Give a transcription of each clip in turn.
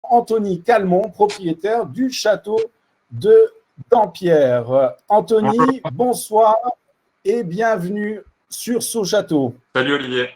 Anthony Calmont, propriétaire du château de Dampierre. Anthony, bonsoir et bienvenue sur So Château. Salut Olivier.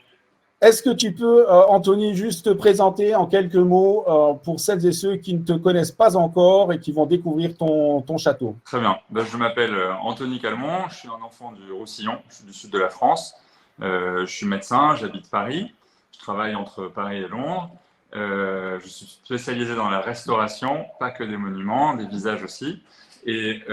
Est-ce que tu peux, Anthony, juste te présenter en quelques mots pour celles et ceux qui ne te connaissent pas encore et qui vont découvrir ton château? Très bien. Je m'appelle Anthony Calmont, je suis un enfant du Roussillon, je suis du sud de la France. Je suis médecin, j'habite Paris, je travaille entre Paris et Londres. Je suis spécialisé dans la restauration, pas que des monuments, des visages aussi. Et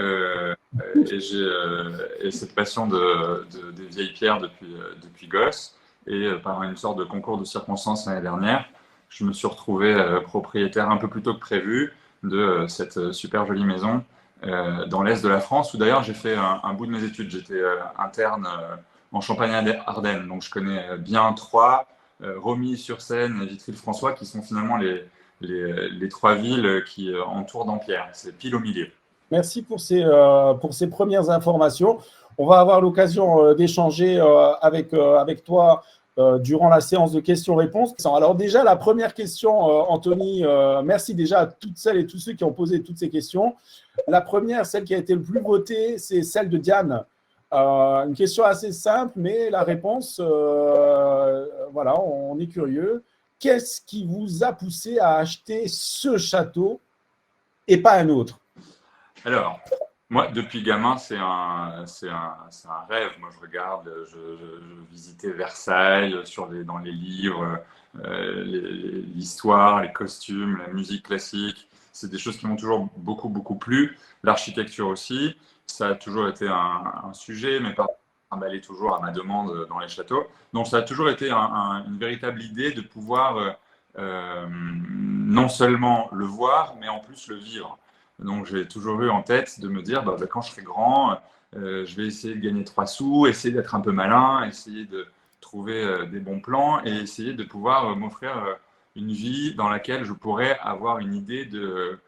j'ai cette passion des vieilles pierres depuis gosse. Et par une sorte de concours de circonstances l'année dernière, je me suis retrouvé propriétaire un peu plus tôt que prévu de cette super jolie maison dans l'est de la France, où d'ailleurs j'ai fait un bout de mes études. J'étais interne en Champagne-Ardenne, donc je connais bien Troyes, Romilly-sur-Seine et Vitry-le-François, qui sont finalement les trois villes qui entourent Dampierre. C'est pile au milieu. Merci pour ces premières informations. On va avoir l'occasion d'échanger avec toi durant la séance de questions-réponses. Alors déjà, la première question, Anthony, merci déjà à toutes celles et tous ceux qui ont posé toutes ces questions. La première, celle qui a été le plus votée, c'est celle de Diane. Une question assez simple, mais la réponse, voilà, on est curieux. Qu'est-ce qui vous a poussé à acheter ce château et pas un autre? Alors, moi, depuis gamin, c'est un rêve. Moi, je regarde, je visitais Versailles dans les livres, l'histoire, les costumes, la musique classique. C'est des choses qui m'ont toujours beaucoup, beaucoup plu. L'architecture aussi, ça a toujours été un sujet. Mes parents m'emballaient toujours à ma demande dans les châteaux. Donc, ça a toujours été une véritable idée de pouvoir non seulement le voir, mais en plus le vivre. Donc, j'ai toujours eu en tête de me dire, quand je serai grand, je vais essayer de gagner 3 sous, essayer d'être un peu malin, essayer de trouver des bons plans et essayer de pouvoir m'offrir une vie dans laquelle je pourrais avoir une idée de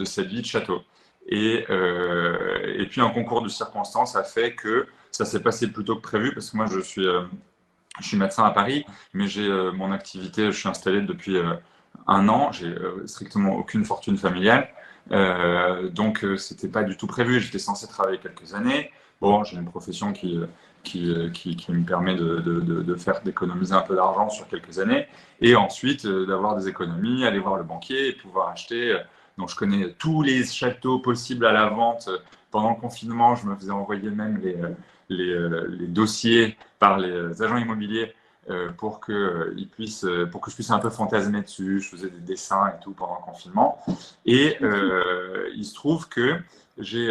cette vie de château. Et puis, un concours de circonstances a fait que ça s'est passé plus tôt que prévu, parce que moi, je suis médecin à Paris, mais j'ai mon activité, je suis installé depuis 1 an, j'ai strictement aucune fortune familiale. Donc, c'était pas du tout prévu. J'étais censé travailler quelques années. Bon, j'ai une profession qui me permet d'économiser un peu d'argent sur quelques années. Et ensuite, d'avoir des économies, aller voir le banquier et pouvoir acheter. Donc, je connais tous les châteaux possibles à la vente. Pendant le confinement, je me faisais envoyer même les dossiers par les agents immobiliers pour que je puisse un peu fantasmer dessus. Je faisais des dessins et tout pendant le confinement. Et il se trouve que j'ai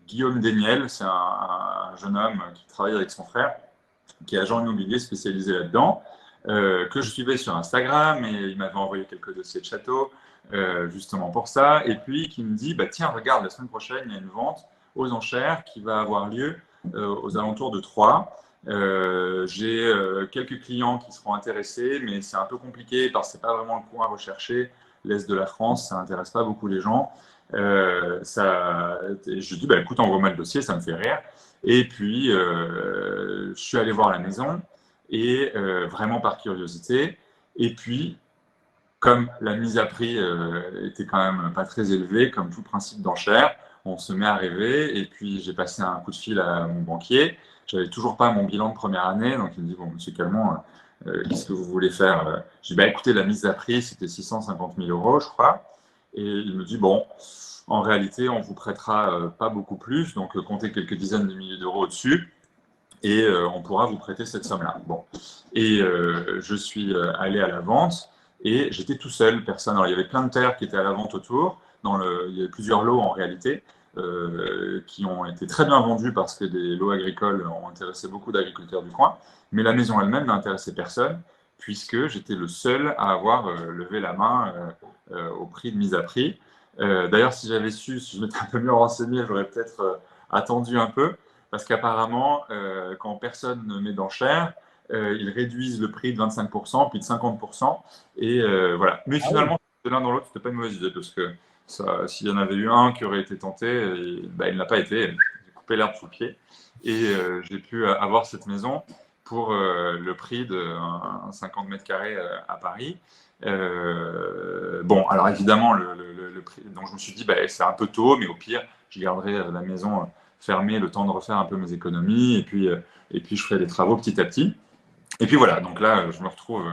Guillaume Desniel, c'est un jeune homme qui travaille avec son frère, qui est agent immobilier spécialisé là-dedans, que je suivais sur Instagram, et il m'avait envoyé quelques dossiers de château, justement pour ça. Et puis qui me dit, tiens, regarde, la semaine prochaine, il y a une vente aux enchères qui va avoir lieu aux alentours de Troyes. J'ai quelques clients qui seront intéressés, mais c'est un peu compliqué parce que c'est pas vraiment le coin recherché. L'Est de la France, ça n'intéresse pas beaucoup les gens. Je dis, écoute, envoie-moi le dossier, ça me fait rire. Et puis, je suis allé voir la maison, et vraiment par curiosité. Et puis, comme la mise à prix était quand même pas très élevée, comme tout principe d'enchère, on se met à rêver. Et puis, j'ai passé un coup de fil à mon banquier. J'avais toujours pas mon bilan de première année, donc il me dit, bon, monsieur Calmont, qu'est-ce que vous voulez faire? Je dis, écoutez, la mise à prix, c'était 650 000 euros, je crois. Et il me dit, bon, en réalité, on vous prêtera pas beaucoup plus, donc comptez quelques dizaines de milliers d'euros au-dessus, et on pourra vous prêter cette somme-là. Bon. Et je suis allé à la vente, et j'étais tout seul, personne. Alors, il y avait plein de terres qui étaient à la vente autour. Il y avait plusieurs lots en réalité, qui ont été très bien vendus parce que des lots agricoles ont intéressé beaucoup d'agriculteurs du coin. Mais la maison elle-même n'intéressait personne, puisque j'étais le seul à avoir levé la main au prix de mise à prix. D'ailleurs, si j'avais su, si je m'étais un peu mieux renseigné, j'aurais peut-être attendu un peu, parce qu'apparemment, quand personne ne met d'enchères, ils réduisent le prix de 25%, puis de 50%. Et voilà. Mais finalement, de l'un dans l'autre, c'était pas une mauvaise idée, parce que s'il y en avait eu un qui aurait été tenté, il ne l'a pas été. J'ai coupé l'herbe sous le pied. Et j'ai pu avoir cette maison pour le prix de 50 mètres carrés à Paris. Bon, alors évidemment, le prix, donc je me suis dit, bah, c'est un peu tôt, mais au pire, je garderai la maison fermée le temps de refaire un peu mes économies, et puis je ferai des travaux petit à petit. Et puis voilà, donc là, je me retrouve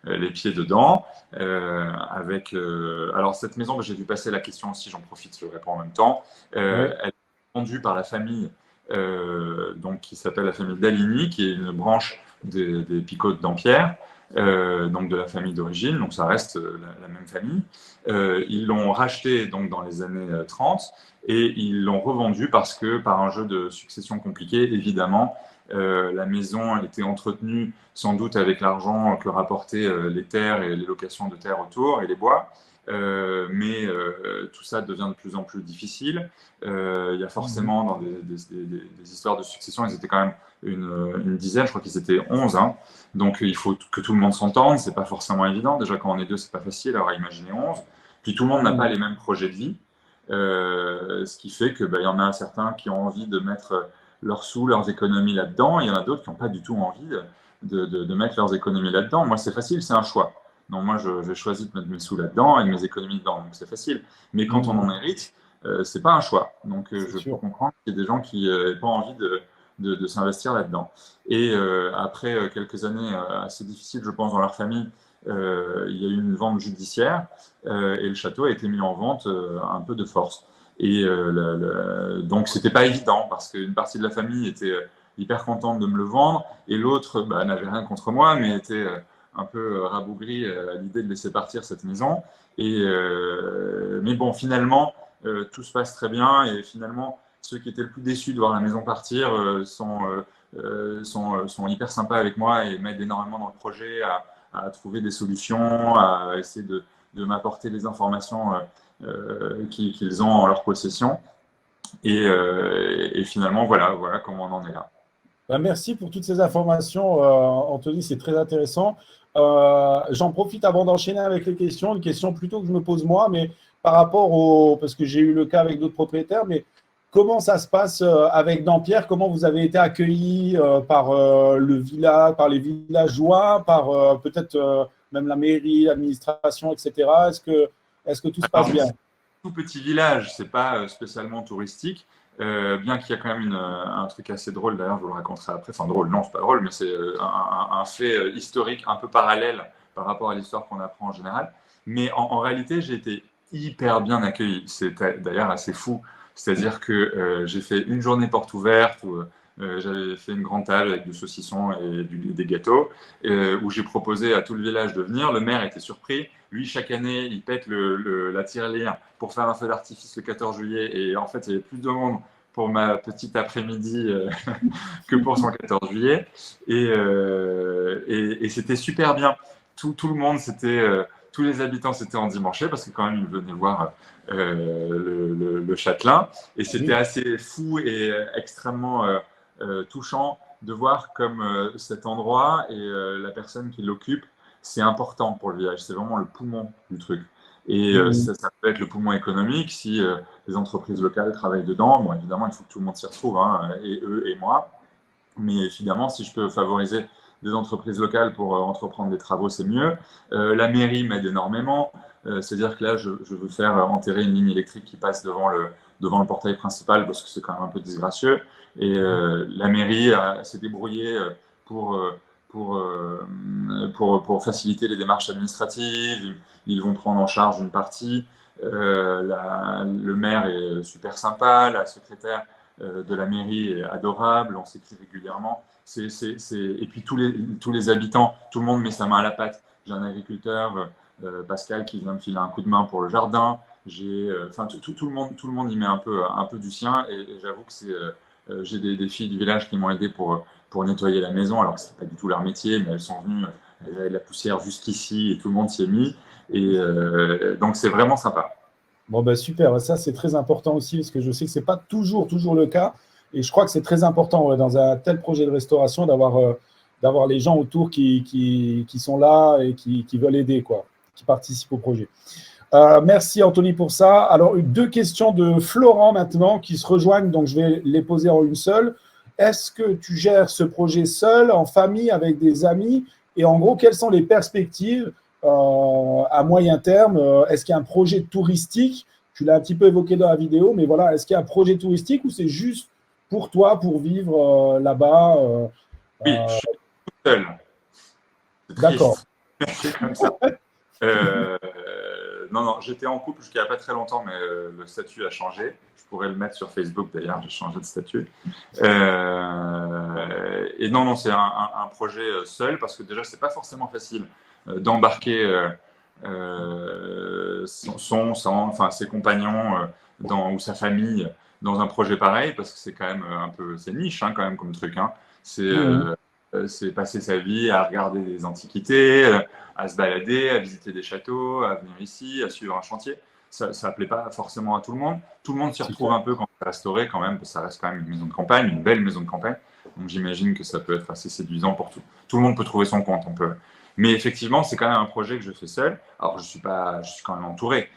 les pieds dedans. Alors, cette maison, j'ai vu passer la question aussi, j'en profite, je réponds en même temps. Oui. Elle est vendue par la famille donc, qui s'appelle la famille Daligny, qui est une branche des Picot de Dampierre, donc de la famille d'origine, donc ça reste la même famille. Ils l'ont racheté donc, dans les années 30 et ils l'ont revendu parce que, par un jeu de succession compliqué, évidemment, la maison était entretenue sans doute avec l'argent que rapportaient les terres et les locations de terres autour et les bois. Mais tout ça devient de plus en plus difficile. Il y a forcément dans des histoires de succession, ils étaient quand même une dizaine, je crois qu'ils étaient 11. Hein. Donc il faut que tout le monde s'entende, c'est pas forcément évident. Déjà quand on est deux, c'est pas facile, alors imaginer 11. Puis tout le monde n'a pas les mêmes projets de vie. Ce qui fait que y en a certains qui ont envie de mettre leurs sous, leurs économies là-dedans. Il y en a d'autres qui n'ont pas du tout envie de mettre leurs économies là-dedans. Moi, c'est facile, c'est un choix. Donc moi, j'ai choisi de mettre mes sous là-dedans et mes économies dedans, donc c'est facile. Mais quand on en hérite, c'est pas un choix. Donc je peux comprendre qu'il y a des gens qui n'ont pas envie de s'investir là-dedans. Et après quelques années assez difficiles, je pense, dans leur famille, il y a eu une vente judiciaire et le château a été mis en vente un peu de force. Et donc, c'était pas évident parce qu'une partie de la famille était hyper contente de me le vendre et l'autre n'avait rien contre moi, mais était un peu rabougrie à l'idée de laisser partir cette maison. Mais bon, finalement, tout se passe très bien et finalement, ceux qui étaient le plus déçus de voir la maison partir sont hyper sympas avec moi et m'aident énormément dans le projet à trouver des solutions, à essayer de m'apporter les informations qu'ils ont en leur possession. Et finalement, voilà comment on en est là. Merci pour toutes ces informations, Anthony, c'est très intéressant. J'en profite avant d'enchaîner avec les questions, une question plutôt que je me pose moi, mais par rapport parce que j'ai eu le cas avec d'autres propriétaires, mais comment ça se passe avec Dampierre? Comment vous avez été accueillis par le village, par les villageois, par peut-être même la mairie, l'administration, etc. Est-ce que tout se passe bien? Tout petit village, c'est pas spécialement touristique, bien qu'il y a quand même un truc assez drôle, d'ailleurs je vous le raconterai après, enfin drôle, non c'est pas drôle, mais c'est un fait historique un peu parallèle par rapport à l'histoire qu'on apprend en général. Mais en réalité, j'ai été hyper bien accueilli, c'est d'ailleurs assez fou, c'est-à-dire que j'ai fait une journée porte ouverte où j'avais fait une grande table avec du saucisson et des gâteaux, où j'ai proposé à tout le village de venir, le maire était surpris. Lui, chaque année, il pète la tirelire pour faire un feu d'artifice le 14 juillet. Et en fait, il y avait plus de monde pour ma petite après-midi que pour son 14 juillet. Et c'était super bien. Tout le monde, tous les habitants s'étaient endimanchés parce que quand même, ils venaient voir le châtelain. Et c'était assez fou et extrêmement touchant de voir comme cet endroit et la personne qui l'occupe, c'est important pour le village, c'est vraiment le poumon du truc. Et ça peut être le poumon économique si les entreprises locales travaillent dedans. Bon, évidemment, il faut que tout le monde s'y retrouve, hein, et eux et moi. Mais évidemment, si je peux favoriser des entreprises locales pour entreprendre des travaux, c'est mieux. La mairie m'aide énormément. C'est-à-dire que là, je veux faire enterrer une ligne électrique qui passe devant le portail principal parce que c'est quand même un peu disgracieux. Et la mairie s'est débrouillée pour faciliter les démarches administratives. Ils vont prendre en charge une partie. Le maire est super sympa, la secrétaire de la mairie est adorable, on s'écrit régulièrement. Et puis tous les habitants, tout le monde met sa main à la pâte. J'ai un agriculteur, Pascal, qui vient me filer un coup de main pour le jardin. Tout le monde y met un peu du sien. Et j'avoue que j'ai des filles du village qui m'ont aidé pour nettoyer la maison, alors que ce n'est pas du tout leur métier, mais elles sont venues, elles avaient de la poussière jusqu'ici et tout le monde s'y est mis. Et donc, c'est vraiment sympa. Bon, super, ça c'est très important aussi parce que je sais que ce n'est pas toujours le cas et je crois que c'est très important dans un tel projet de restauration d'avoir les gens autour qui sont là et qui veulent aider, qui participent au projet. Merci Anthony pour ça. Alors, deux questions de Florent maintenant qui se rejoignent, donc je vais les poser en une seule. Est-ce que tu gères ce projet seul, en famille, avec des amis? Et en gros, quelles sont les perspectives à moyen terme, est-ce qu'il y a un projet touristique? Tu l'as un petit peu évoqué dans la vidéo, mais voilà, est-ce qu'il y a un projet touristique ou c'est juste pour toi, pour vivre là-bas Oui, je suis tout seul. C'est D'accord. triste. C'est comme ça. Euh, non, j'étais en couple jusqu'à il n'y a pas très longtemps, mais le statut a changé. Je pourrais le mettre sur Facebook d'ailleurs, j'ai changé de statut. Et non, c'est un projet seul parce que déjà, c'est pas forcément facile d'embarquer enfin, ses compagnons ou sa famille dans un projet pareil parce que c'est quand même un peu, c'est niche hein, quand même comme truc. Hein. C'est passer sa vie à regarder des antiquités, à se balader, à visiter des châteaux, à venir ici, à suivre un chantier. Ça ne plaît pas forcément à tout le monde. Tout le monde s'y retrouve un peu quand c'est restauré quand même, parce que ça reste quand même une maison de campagne, une belle maison de campagne. Donc j'imagine que ça peut être assez séduisant pour tout. Tout le monde peut trouver son compte. Mais effectivement, c'est quand même un projet que je fais seul. Alors je suis quand même entouré.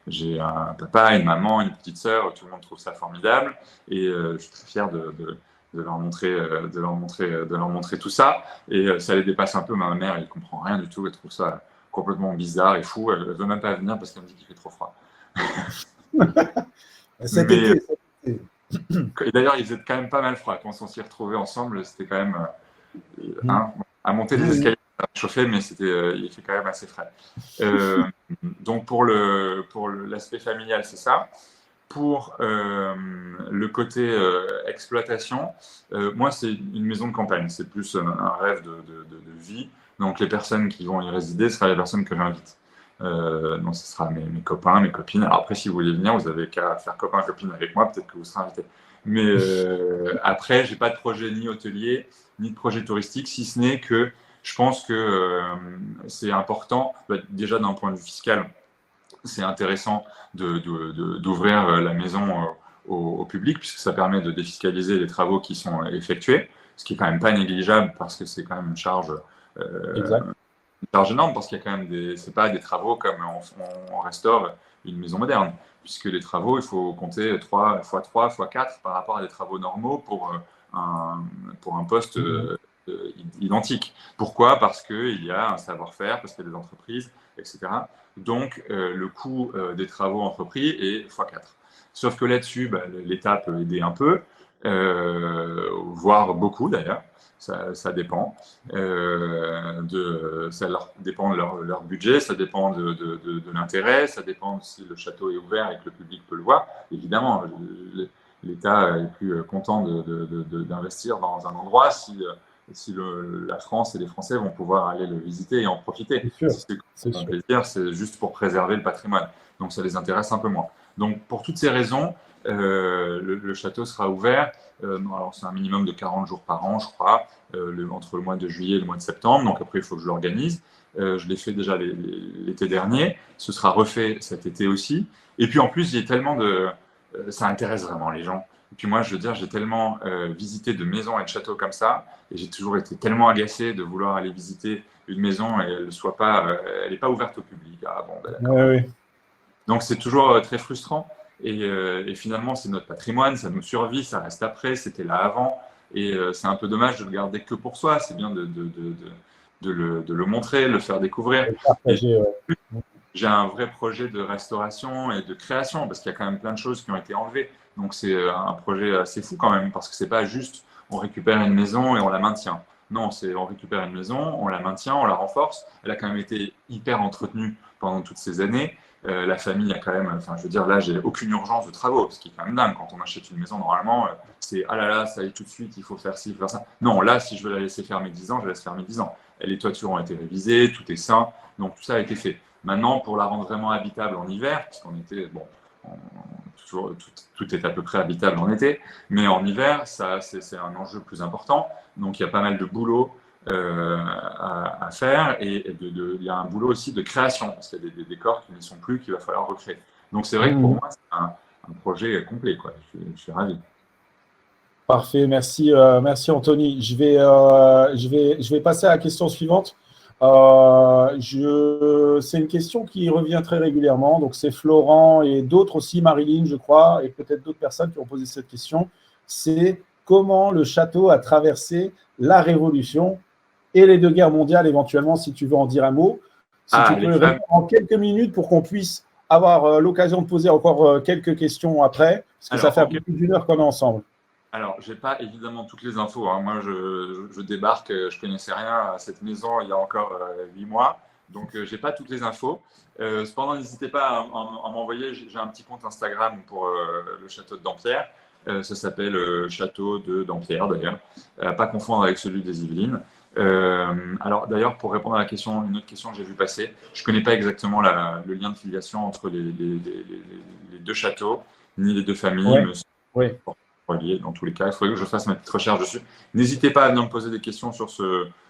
J'ai un papa, une maman, une petite sœur. Tout le monde trouve ça formidable. Et je suis très fier de leur montrer tout ça. Et ça les dépasse un peu. Ma mère, elle comprend rien du tout. Elle trouve ça complètement bizarre et fou. Elle veut même pas venir parce qu'elle me dit qu'il fait trop froid. Cet été. Et d'ailleurs, il faisait quand même pas mal froid. Quand on s'y retrouvait ensemble, c'était quand même à monter les escaliers, ça chauffait, mais il fait quand même assez frais. Donc pour l'aspect familial, c'est ça. Pour le côté exploitation, moi, c'est une maison de campagne. C'est plus un rêve de vie. Donc, les personnes qui vont y résider, ce sera les personnes que j'invite. Donc, ce sera mes copains, mes copines. Alors, après, si vous voulez venir, vous avez qu'à faire copain-copine avec moi. Peut-être que vous serez invité. Mais après, je n'ai pas de projet ni hôtelier, ni de projet touristique, si ce n'est que je pense que c'est important, déjà d'un point de vue fiscal, c'est intéressant d'ouvrir la maison au public, puisque ça permet de défiscaliser les travaux qui sont effectués, ce qui est quand même pas négligeable parce que c'est quand même une charge énorme, parce qu'il y a quand même c'est pas des travaux comme on restaure une maison moderne, puisque les travaux, il faut compter 3 x 3 x 4 par rapport à des travaux normaux pour un poste identique. Pourquoi? Parce qu'il y a un savoir-faire, parce qu'il y a des entreprises, etc. Donc, le coût des travaux entrepris est x4. Sauf que là-dessus, l'État peut aider un peu, voire beaucoup d'ailleurs. Ça dépend. Ça dépend de leur budget, ça dépend de l'intérêt, ça dépend si le château est ouvert et que le public peut le voir. Évidemment, l'État est plus content d'investir dans un endroit si la France et les Français vont pouvoir aller le visiter et en profiter. C'est un plaisir, c'est juste pour préserver le patrimoine. Donc ça les intéresse un peu moins. Donc pour toutes ces raisons, le château sera ouvert. Alors c'est un minimum de 40 jours par an, je crois, entre le mois de juillet et le mois de septembre. Donc après, il faut que je l'organise. Je l'ai fait déjà l'été dernier. Ce sera refait cet été aussi. Et puis en plus, il y a tellement ça intéresse vraiment les gens. Et puis moi, je veux dire, j'ai tellement visité de maisons et de châteaux comme ça, et j'ai toujours été tellement agacé de vouloir aller visiter une maison et elle n'est pas ouverte au public. Ah bon, d'accord. Oui. Donc c'est toujours très frustrant. Et finalement, c'est notre patrimoine, ça nous survit, ça reste après, c'était là avant. Et c'est un peu dommage de le garder que pour soi. C'est bien de le montrer, le faire découvrir. J'ai un vrai projet de restauration et de création, parce qu'il y a quand même plein de choses qui ont été enlevées. Donc c'est un projet assez fou quand même, parce que c'est pas juste on récupère une maison et on la maintient. Non, c'est on récupère une maison, on la maintient, on la renforce. Elle a quand même été hyper entretenue pendant toutes ces années. La famille a quand même, enfin je veux dire, là j'ai aucune urgence de travaux, ce qui est quand même dingue. Quand on achète une maison, normalement, c'est ah là là, ça y est tout de suite, il faut faire ci, il faut faire ça. Non, là, si je veux la laisser faire mes 10 ans, je la laisse faire mes 10 ans. Les toitures ont été révisées, tout est sain, donc tout ça a été fait. Maintenant, pour la rendre vraiment habitable en hiver, puisqu'on était, bon, tout est à peu près habitable en été, mais en hiver, c'est un enjeu plus important. Donc, il y a pas mal de boulot à faire et il y a un boulot aussi de création, parce qu'il y a des décors qui ne sont plus, qu'il va falloir recréer. Donc, c'est vrai que pour moi, c'est un projet complet, quoi. Je suis ravi. Parfait, merci, merci Anthony. Je vais passer à la question suivante. C'est une question qui revient très régulièrement. Donc, c'est Florent et d'autres aussi, Marilyn, je crois, et peut-être d'autres personnes qui ont posé cette question. C'est comment le château a traversé la Révolution et les deux guerres mondiales, éventuellement, si tu veux en dire un mot. Si tu peux répondre en quelques minutes pour qu'on puisse avoir l'occasion de poser encore quelques questions après, parce que ça fait un peu plus d'1 heure qu'on est ensemble. Alors, je n'ai pas évidemment toutes les infos. Hein. Moi, je débarque, je ne connaissais rien à cette maison il y a encore 8 mois. Donc, je n'ai pas toutes les infos. Cependant, n'hésitez pas à m'envoyer. J'ai un petit compte Instagram pour le château de Dampierre. Ça s'appelle Château de Dampierre, d'ailleurs. Pas confondre avec celui des Yvelines. Alors, d'ailleurs, pour répondre à la question, une autre question que j'ai vu passer, je ne connais pas exactement le lien de filiation entre les deux châteaux, ni les deux familles. Oui. Relié. Dans tous les cas, il faudrait que je fasse ma petite recherche dessus. N'hésitez pas à venir me poser des questions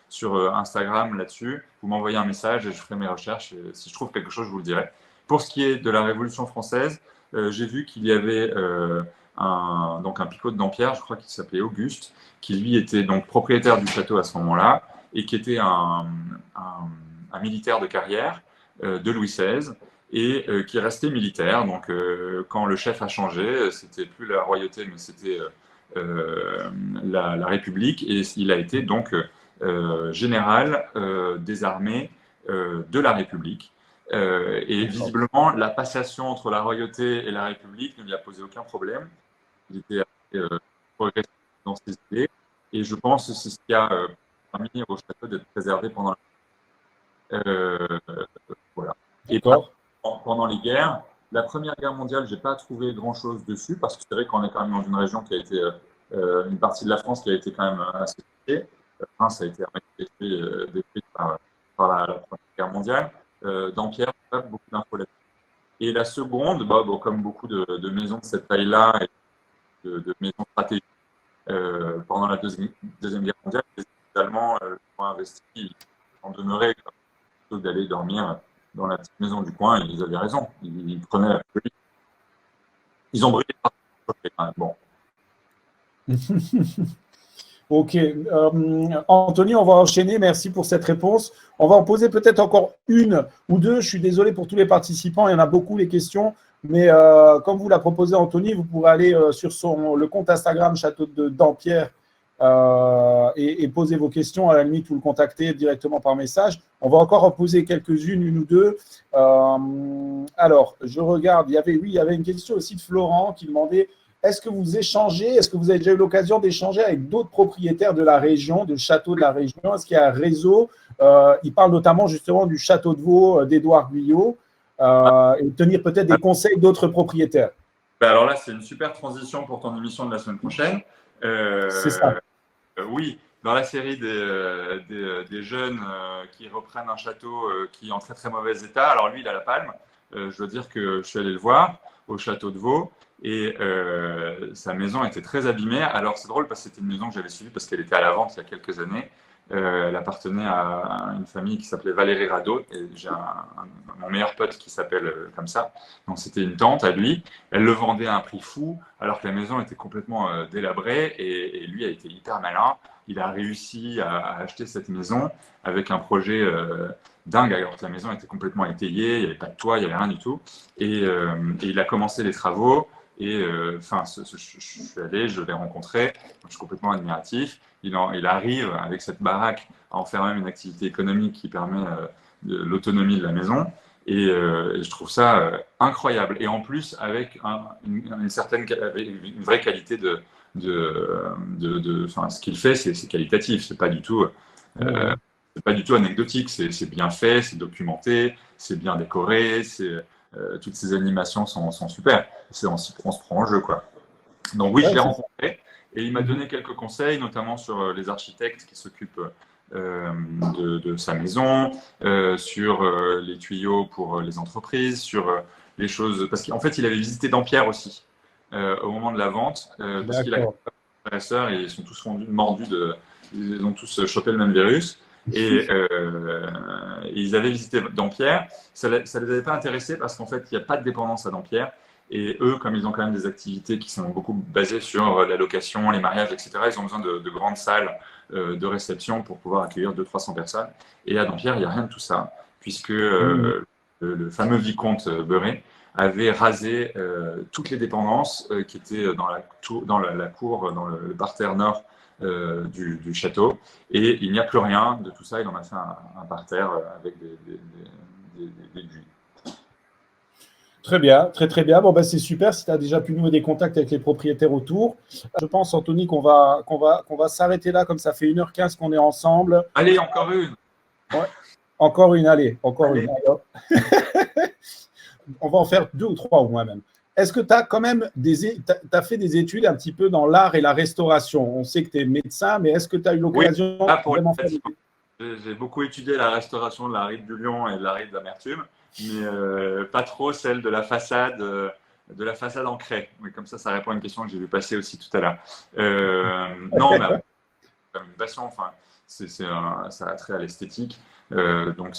sur Instagram là-dessus. Vous m'envoyez un message et je ferai mes recherches. Et si je trouve quelque chose, je vous le dirai. Pour ce qui est de la Révolution française, j'ai vu qu'il y avait un picot de Dampierre, je crois qu'il s'appelait Auguste, qui lui était donc propriétaire du château à ce moment-là et qui était un militaire de carrière de Louis XVI. Et qui restait militaire. Donc, quand le chef a changé, c'était plus la royauté, mais c'était la République. Et il a été donc général des armées de la République. Et visiblement, la passation entre la royauté et la République ne lui a posé aucun problème. Il était progressif dans ses idées. Et je pense que c'est ce qui a permis au château d'être préservé pendant voilà. Et pendant les guerres, la Première Guerre mondiale, je n'ai pas trouvé grand-chose dessus, parce que c'est vrai qu'on est quand même dans une région qui a été, une partie de la France qui a été quand même assez touchée. Reims a été détruite par la Première Guerre mondiale. Dampierre, pas beaucoup d'infos là-dessus. Et la seconde, comme beaucoup de maisons de cette taille-là, et de maisons stratégiques, pendant la Deuxième Guerre mondiale, les Allemands ont investi, ils en demeuraient, plutôt que d'aller dormir dans la petite maison du coin, et ils avaient raison. Ils prenaient la police. Ils ont brûlé quand même. Bon. Ok. Anthony, on va enchaîner. Merci pour cette réponse. On va en poser peut-être encore une ou deux. Je suis désolé pour tous les participants. Il y en a beaucoup, les questions. Mais comme vous l'a proposé Anthony, vous pourrez aller sur le compte Instagram Château de Dampierre et poser vos questions. À la limite, vous le contactez directement par message. On va encore en poser quelques-unes, une ou deux. Alors, je regarde. Il y avait une question aussi de Florent qui demandait: est-ce que vous échangez, est-ce que vous avez déjà eu l'occasion d'échanger avec d'autres propriétaires de la région, de châteaux de la région? Est-ce qu'il y a un réseau? Il parle notamment justement du château de Vaux d'Édouard Guyot, et tenir peut-être des conseils d'autres propriétaires. Alors là, c'est une super transition pour ton émission de la semaine prochaine. C'est ça. Oui, dans la série des jeunes qui reprennent un château qui est en très très mauvais état. Alors lui, il a la palme. Je dois dire que je suis allé le voir au château de Vaux. Et sa maison était très abîmée. Alors c'est drôle parce que c'était une maison que j'avais suivie parce qu'elle était à la vente il y a quelques années. Elle appartenait à une famille qui s'appelait Valérie Radeau. Et j'ai mon meilleur pote qui s'appelle comme ça. Donc c'était une tante à lui. Elle le vendait à un prix fou alors que la maison était complètement délabrée. Et lui a été hyper malin. Il a réussi à acheter cette maison avec un projet dingue, alors que la maison était complètement étayée. Il n'y avait pas de toit, il n'y avait rien du tout. Et il a commencé les travaux. Et je suis allé, je l'ai rencontré, je suis complètement admiratif. Il arrive avec cette baraque à en faire même une activité économique qui permet de l'autonomie de la maison. Et je trouve ça incroyable. Et en plus, avec une vraie qualité ce qu'il fait, c'est qualitatif. C'est pas du tout anecdotique. C'est bien fait, c'est documenté, c'est bien décoré, toutes ces animations sont super. On se prend en jeu, quoi. Donc oui, je l'ai rencontré et il m'a donné quelques conseils, notamment sur les architectes qui s'occupent de sa maison, sur les tuyaux pour les entreprises, sur les choses. Parce qu'en fait, il avait visité Dampierre aussi au moment de la vente, parce qu'il a frères et sœurs et ils sont tous mordus ils ont tous chopé le même virus. Et ils avaient visité Dampierre. Ça ne les avait pas intéressés parce qu'en fait, il n'y a pas de dépendance à Dampierre. Et eux, comme ils ont quand même des activités qui sont beaucoup basées sur la location, les mariages, etc., ils ont besoin de grandes salles de réception pour pouvoir accueillir 200-300 personnes. Et à Dampierre, il n'y a rien de tout ça, puisque le fameux vicomte Beuret avait rasé toutes les dépendances qui étaient dans la cour, dans le parterre nord du château. Et il n'y a plus rien de tout ça. Il en a fait un parterre avec des buis. Très bien, très très bien. Bon, ben, c'est super si tu as déjà pu nouer des contacts avec les propriétaires autour. Je pense, Anthony, qu'on va s'arrêter là, comme ça fait 1h15 qu'on est ensemble. Allez, encore une. Ouais. Encore une, allez, encore Allez. une. Alors, on va en faire 2 ou 3 au moins même. Est-ce que tu as quand même t'as fait des études un petit peu dans l'art et la restauration? On sait que tu es médecin, mais est-ce que tu as eu l'occasion de vraiment faire des... J'ai beaucoup étudié la restauration de la ride du Lion et de la ride d'Amertume, mais pas trop celle de la façade en craie. Oui, comme ça répond à une question que j'ai vu passer aussi tout à l'heure. Non, mais c'est une passion. Enfin, ça a trait à l'esthétique, donc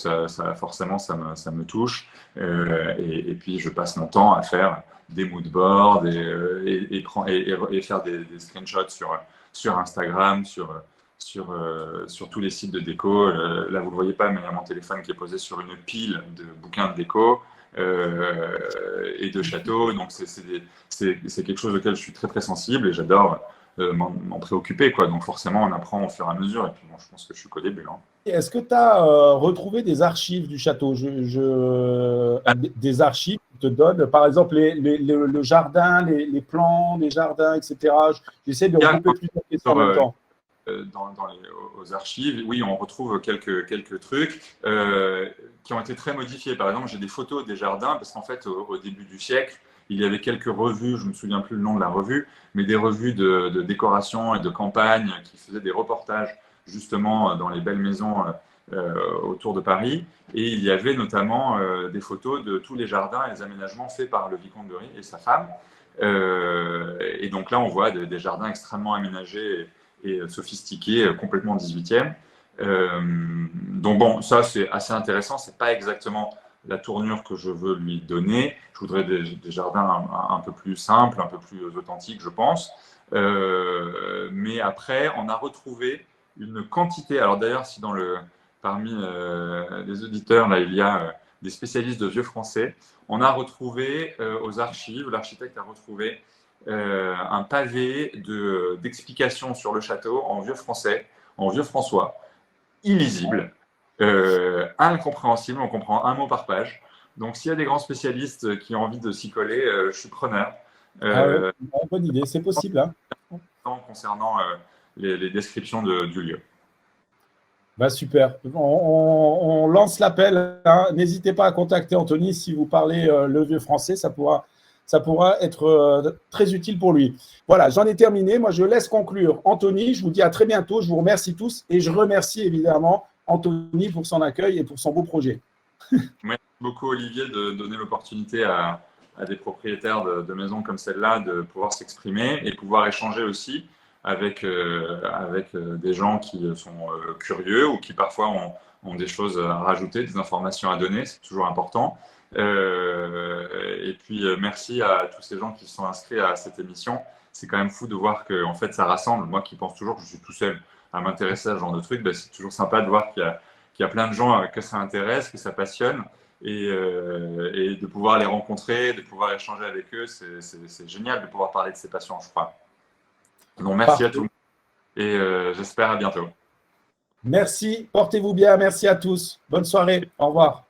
forcément ça me touche. Et puis je passe mon temps à faire des moodboards et faire des screenshots sur Instagram, sur tous les sites de déco. Là, vous ne le voyez pas, mais il y a mon téléphone qui est posé sur une pile de bouquins de déco et de châteaux. Donc, c'est quelque chose auquel je suis très, très sensible et j'adore m'en préoccuper, quoi. Donc, forcément, on apprend au fur et à mesure. Et puis, bon, je pense que je suis qu'au début. Hein. Est-ce que tu as retrouvé des archives du château? Des archives qui te donnent, par exemple, le jardin, les plans des jardins, etc. J'essaie de regrouper plusieurs questions en même temps. Aux archives, oui, on retrouve quelques trucs qui ont été très modifiés. Par exemple, j'ai des photos des jardins parce qu'en fait, au début du siècle, il y avait quelques revues, je ne me souviens plus le nom de la revue, mais des revues de décoration et de campagne qui faisaient des reportages justement dans les belles maisons autour de Paris. Et il y avait notamment des photos de tous les jardins et les aménagements faits par le vicomte de Ry et sa femme. Et donc là, on voit des jardins extrêmement aménagés et sophistiqués, complètement 18e. Donc bon, ça c'est assez intéressant. C'est pas exactement la tournure que je veux lui donner. Je voudrais des jardins un peu plus simples, un peu plus authentiques, je pense. Mais après, on a retrouvé une quantité. Alors d'ailleurs, si parmi les auditeurs, là, il y a des spécialistes de vieux français, on a retrouvé aux archives, l'architecte a retrouvé un pavé d'explications sur le château en vieux français, en vieux françois, illisible, incompréhensible, on comprend un mot par page. Donc s'il y a des grands spécialistes qui ont envie de s'y coller, je suis preneur. Ouais, bonne idée, c'est possible. Hein. Concernant les descriptions du lieu. Bah super. On lance l'appel. Hein. N'hésitez pas à contacter Anthony si vous parlez le vieux français. Ça pourra être très utile pour lui. Voilà, j'en ai terminé. Moi, je laisse conclure Anthony. Je vous dis à très bientôt. Je vous remercie tous et je remercie évidemment Anthony pour son accueil et pour son beau projet. Merci beaucoup, Olivier, de donner l'opportunité à des propriétaires de maisons comme celle-là de pouvoir s'exprimer et pouvoir échanger aussi avec des gens qui sont curieux ou qui parfois ont des choses à rajouter, des informations à donner. C'est toujours important. Et puis, merci à tous ces gens qui se sont inscrits à cette émission. C'est quand même fou de voir que en fait, ça rassemble. Moi qui pense toujours que je suis tout seul à m'intéresser à ce genre de trucs, c'est toujours sympa de voir qu'il y a plein de gens que ça intéresse, que ça passionne. Et de pouvoir les rencontrer, de pouvoir échanger avec eux, c'est génial de pouvoir parler de ces passions, je crois. Donc, merci à tous et j'espère à bientôt. Merci, portez-vous bien, merci à tous. Bonne soirée, au revoir.